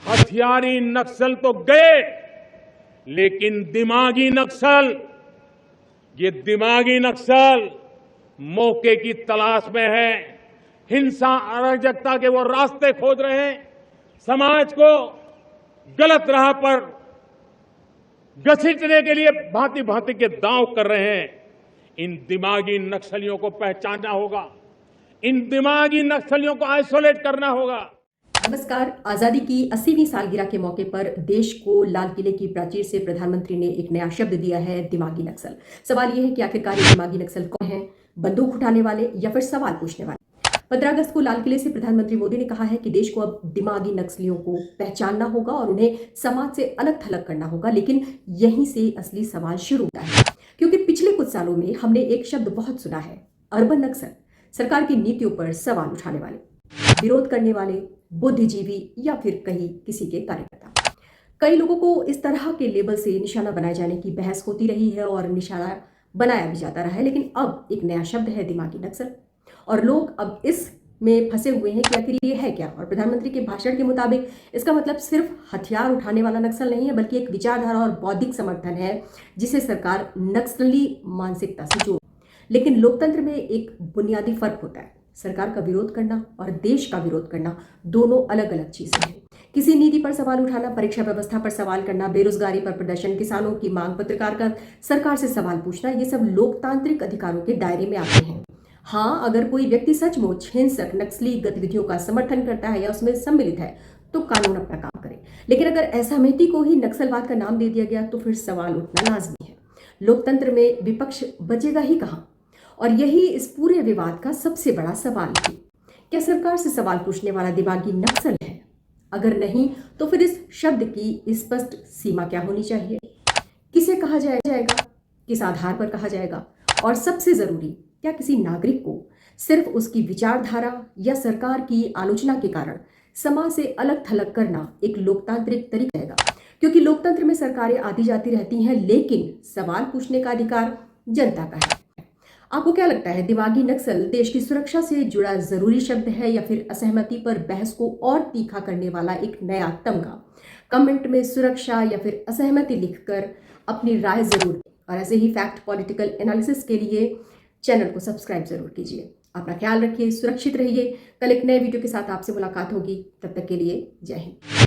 हथियारी नक्सल तो गए, लेकिन दिमागी नक्सल, ये दिमागी नक्सल मौके की तलाश में है, हिंसा अराजकता के वो रास्ते खोज रहे हैं, समाज को गलत राह पर घसीटने के लिए भांति भांति के दांव कर रहे हैं। इन दिमागी नक्सलियों को पहचानना होगा, इन दिमागी नक्सलियों को आइसोलेट करना होगा। नमस्कार। आजादी की 80वीं सालगिरह के मौके पर देश को लाल किले की प्राचीर से प्रधानमंत्री ने एक नया शब्द दिया है, दिमागी नक्सल। सवाल यह है कि आखिरकार ये दिमागी नक्सल कौन है, बंदूक उठाने वाले या फिर सवाल पूछने वाले। 15 अगस्त को लाल किले से प्रधानमंत्री मोदी ने कहा है कि देश को अब दिमागी नक्सलियों को पहचानना होगा और उन्हें समाज से अलग थलग करना होगा। लेकिन यहीं से असली सवाल शुरू होता है, क्योंकि पिछले कुछ सालों में हमने एक शब्द बहुत सुना है, अर्बन नक्सल। सरकार की नीतियों पर सवाल उठाने वाले, विरोध करने वाले, बुद्धिजीवी या फिर कहीं किसी के कार्यकर्ता। कई लोगों को इस तरह के लेबल से निशाना बनाए जाने की बहस होती रही है और निशाना बनाया भी जाता रहा है। लेकिन अब एक नया शब्द है, दिमागी नक्सल, और लोग अब इस में फंसे हुए हैं कि आखिर ये है क्या। और प्रधानमंत्री के भाषण के मुताबिक इसका मतलब सिर्फ हथियार उठाने वाला नक्सल नहीं है, बल्कि एक विचारधारा और बौद्धिक समर्थन है जिसे सरकार नक्सली मानसिकता से जोड़। लेकिन लोकतंत्र में एक बुनियादी फर्क होता है, सरकार का विरोध करना और देश का विरोध करना दोनों अलग अलग चीजें हैं। किसी नीति पर सवाल उठाना, परीक्षा व्यवस्था पर सवाल करना, बेरोजगारी पर प्रदर्शन, किसानों की मांग, पत्रकार का सरकार से सवाल पूछना, ये सब लोकतांत्रिक अधिकारों के दायरे में आते हैं। हाँ, अगर कोई व्यक्ति सचमुच हिंसक नक्सली गतिविधियों का समर्थन करता है या उसमें सम्मिलित है तो कानून अपना काम करे। लेकिन अगर असहमति को ही नक्सलवाद का नाम दे दिया गया तो फिर सवाल उठना लाजमी है। लोकतंत्र में विपक्ष बचेगा ही कहाँ, और यही इस पूरे विवाद का सबसे बड़ा सवाल है। क्या सरकार से सवाल पूछने वाला दिमागी नक्सल है? अगर नहीं तो फिर इस शब्द की स्पष्ट सीमा क्या होनी चाहिए, किसे कहा जाएगा, किस आधार पर कहा जाएगा, और सबसे जरूरी, क्या किसी नागरिक को सिर्फ उसकी विचारधारा या सरकार की आलोचना के कारण समाज से अलग थलग करना एक लोकतांत्रिक तरीका रहेगा? क्योंकि लोकतंत्र में सरकारें आती जाती रहती हैं, लेकिन सवाल पूछने का अधिकार जनता का है। आपको क्या लगता है, दिमागी नक्सल देश की सुरक्षा से जुड़ा जरूरी शब्द है या फिर असहमति पर बहस को और तीखा करने वाला एक नया तमगा? कमेंट में सुरक्षा या फिर असहमति लिखकर अपनी राय जरूर दें, और ऐसे ही फैक्ट पॉलिटिकल एनालिसिस के लिए चैनल को सब्सक्राइब जरूर कीजिए। अपना ख्याल रखिए, सुरक्षित रहिए। कल एक नए वीडियो के साथ आपसे मुलाकात होगी, तब तक के लिए जय हिंद।